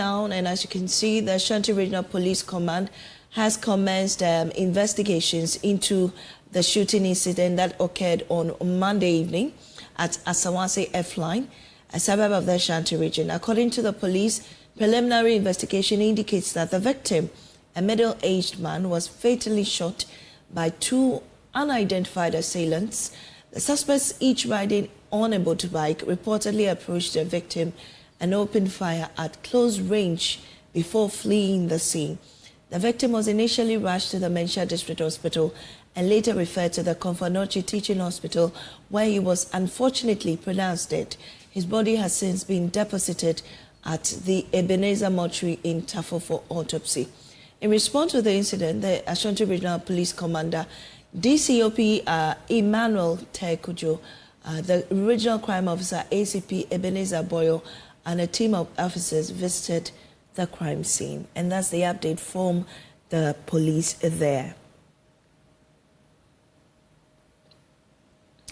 down, and as you can see, the Ashanti Regional Police Command has commenced investigations into the shooting incident that occurred on Monday evening at Asawase F-line, a suburb of the Ashanti region. According to the police, preliminary investigation indicates that the victim, a middle-aged man, was fatally shot by two unidentified assailants. The suspects, each riding on a motorbike, reportedly approached the victim and opened fire at close range before fleeing the scene. The victim was initially rushed to the Mencha District Hospital and later referred to the Komfanochi Teaching Hospital, where he was unfortunately pronounced dead. His body has since been deposited at the Ebenezer Mortuary in Tafo for autopsy. In response to the incident, the Ashanti Regional Police Commander, DCOP Emmanuel Tekujo, the Regional Crime Officer ACP Ebenezer Boyo, and a team of officers visited the crime scene. And that's the update from the police there.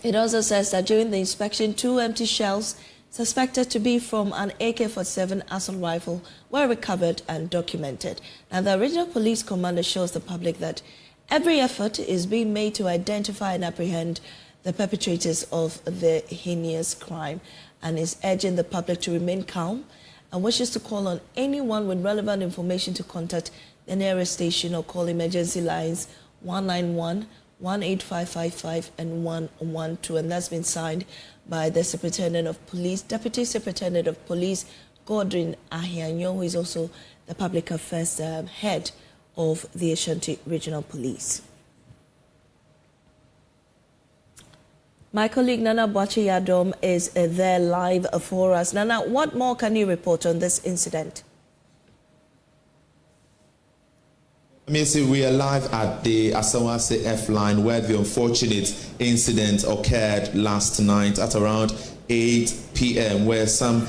It also says that during the inspection, 2 empty shells suspected to be from an AK-47 assault rifle were recovered and documented. Now, the Regional Police Commander assures the public that every effort is being made to identify and apprehend the perpetrators of the heinous crime, and is urging the public to remain calm and wishes to call on anyone with relevant information to contact the nearest station or call emergency lines 191, 18555 and 112. And that's been signed by the Superintendent of Police, Deputy Superintendent of Police, Godwin Ahianyo, who is also the Public Affairs Head of the Ashanti Regional Police. My colleague Nana Boachi-Yadom is there live for us. Nana, what more can you report on this incident? We are live at the Asawase F-line, where the unfortunate incident occurred last night at around 8 p.m. where some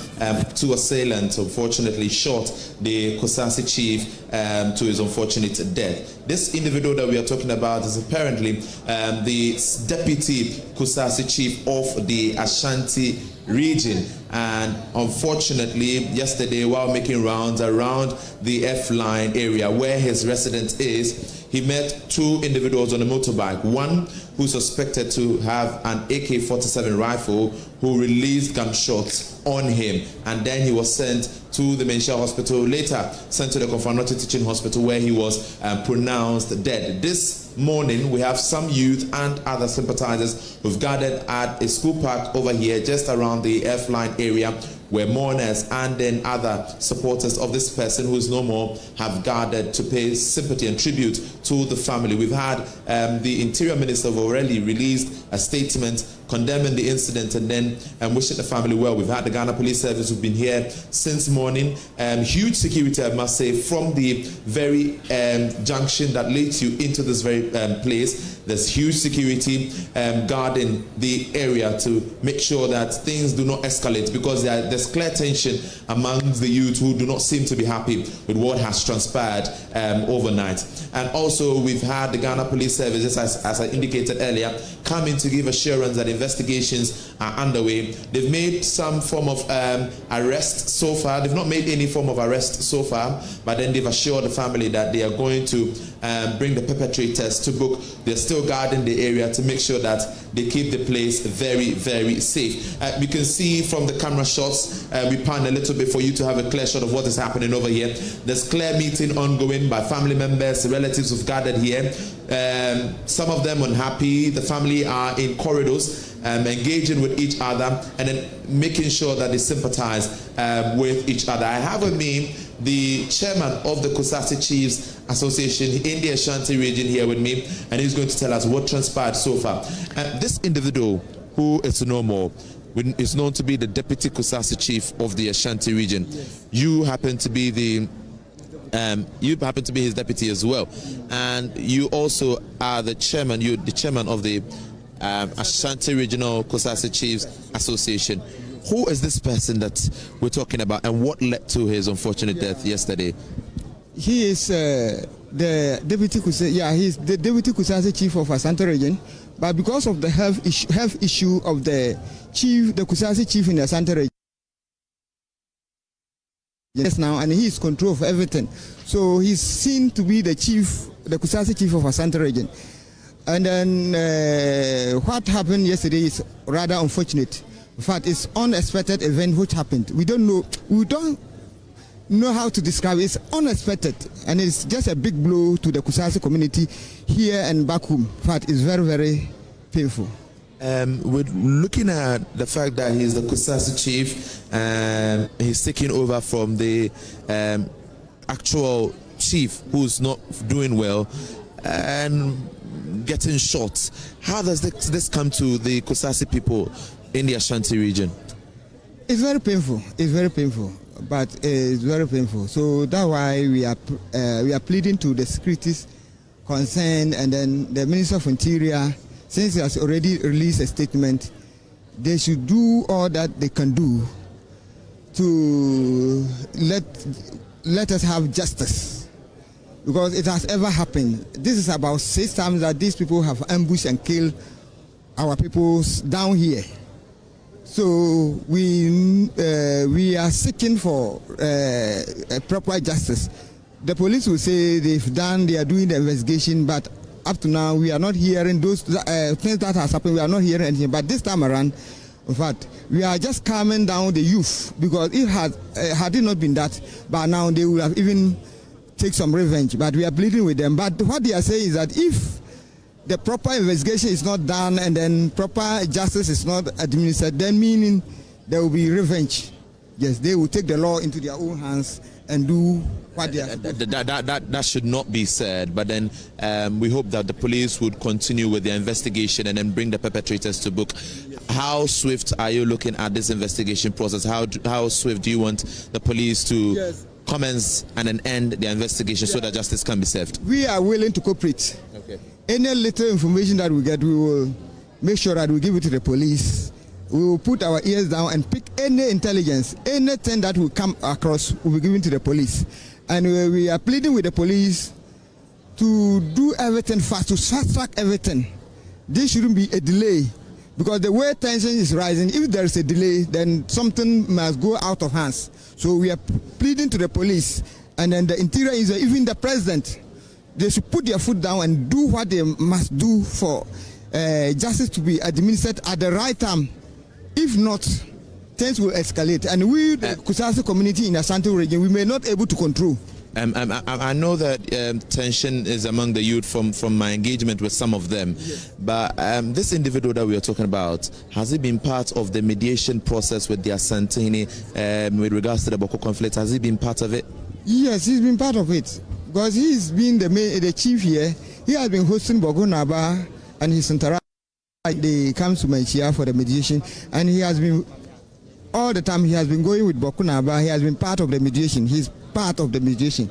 2 assailants unfortunately shot the Kusasi chief to his unfortunate death. This individual that we are talking about is apparently the deputy Kusasi chief of the Ashanti region, and unfortunately yesterday, while making rounds around the F-line area where his residence is, he met 2 individuals on a motorbike, one who suspected to have an AK-47 rifle, who released gunshots on him, and then he was sent to the Mencha Hospital, later sent to the Komfanochi Teaching Hospital, where he was pronounced dead. This morning, we have some youth and other sympathizers who've gathered at a school park over here, just around the F-line area, where mourners and then other supporters of this person who is no more have gathered to pay sympathy and tribute to the family. We've had the Interior Minister already released a statement condemning the incident and then wishing the family well. We've had the Ghana Police Service who've been here since morning. Huge security, I must say, from the very junction that leads you into this very place. There's huge security guarding the area to make sure that things do not escalate, because there's clear tension amongst the youth who do not seem to be happy with what has transpired overnight. And also, we've had the Ghana Police Service, just as I indicated earlier, coming to give assurance that investigations are underway. They've made some form of arrest so far. They've not made any form of arrest so far, but then they've assured the family that they are going to bring the perpetrators to book. They're still guarding the area to make sure that they keep the place very, very safe. We can see from the camera shots, we pan a little bit for you to have a clear shot of what is happening over here. There's clear meeting ongoing by family members, relatives who've gathered here. Some of them unhappy. The family are in corridors, engaging with each other and then making sure that they sympathize with each other. I have with me the chairman of the Kusasi Chiefs Association in the Ashanti region here with me, and he's going to tell us what transpired so far. This individual, who is no more, is known to be the deputy Kusasi chief of the Ashanti region. Yes. You happen to be his deputy as well, and you also are the chairman. You're the chairman of the Ashanti Regional Kusasi Chiefs Association. Who is this person that we're talking about, and what led to his unfortunate death yesterday? He is the deputy Kusasi. He's the deputy Kusasi chief of Ashanti region. But because of the health issue of the Kusasi chief in the Ashanti region, yes now, and he is control of everything. So he's seen to be the chief, the Kusasi chief of Ashanti region. And then what happened yesterday is rather unfortunate. In fact, it's unexpected event which happened. We don't know how to describe it. It's unexpected, and it's just a big blow to the Kusasi community here and back home. In fact, it's very, very painful. We're looking at the fact that he's the Kusasi chief, he's taking over from the actual chief who's not doing well and getting shot. How does this come to the Kusasi people in the Ashanti region? It's very painful. It's very painful, but it's very painful. So that's why we are pleading to the securities concerned, and then the Minister of Interior, since he has already released a statement, they should do all that they can do to let us have justice, because it has ever happened. This is about 6 times that these people have ambushed and killed our people down here. So we are seeking for a proper justice. The police will say they are doing the investigation, but up to now we are not hearing those things that has happened. We are not hearing anything. But this time around, in fact, we are just calming down the youth, because it had it not been that, but now they would have even take some revenge. But we are pleading with them. But what they are saying is that if the proper investigation is not done and then proper justice is not administered, then meaning there will be revenge. Yes, they will take the law into their own hands and do what they are. That should not be said, but then we hope that the police would continue with their investigation and then bring the perpetrators to book. How swift are you looking at this investigation process? How swift do you want the police to commence and then end their investigation so that justice can be served? We are willing to cooperate. Okay. Any little information that we get, we will make sure that we give it to the police. We will put our ears down and pick any intelligence, anything that will come across will be given to the police. And we are pleading with the police to do everything fast, to fast track everything. There shouldn't be a delay, because the way tension is rising, if there is a delay, then something must go out of hands. So we are pleading to the police, and then the interior is even the president. They should put their foot down and do what they must do for justice to be administered at the right time. If not, things will escalate, and we, the Kusasi community in the Ashanti region, we may not be able to control. I know that tension is among the youth from my engagement with some of them, but this individual that we are talking about, has he been part of the mediation process with the Asantini with regards to the Boko conflict? Has he been part of it? Yes, he's been part of it, because he's been the chief here. He has been hosting Boko Naba and his interaction. They come to Manchia for the mediation, and he has been all the time. He has been going with Boko Naba. He has been part of the mediation. He's part of the mediation,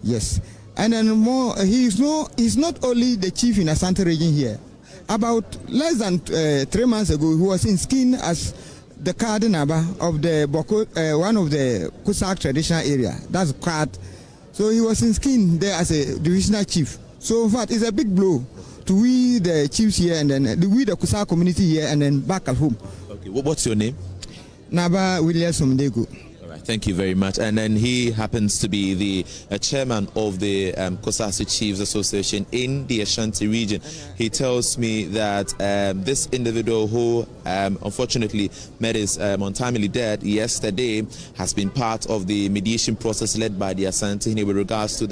yes. And then more, he's not only the chief in Ashanti region here. About less than 3 months ago, he was in skin as the cardinal of the Boko, one of the Kusak traditional area. That's Kwad. So he was in skin there as a divisional chief. So in fact, it's a big blow to we the chiefs here, and then we the Kusak community here, and then back at home. Okay, what's your name? Naba Williams Somdego. Thank you very much. And then he happens to be the chairman of the Kusasi Chiefs Association in the Ashanti region. He tells me that this individual who unfortunately met his untimely death yesterday has been part of the mediation process led by the Ashanti with regards to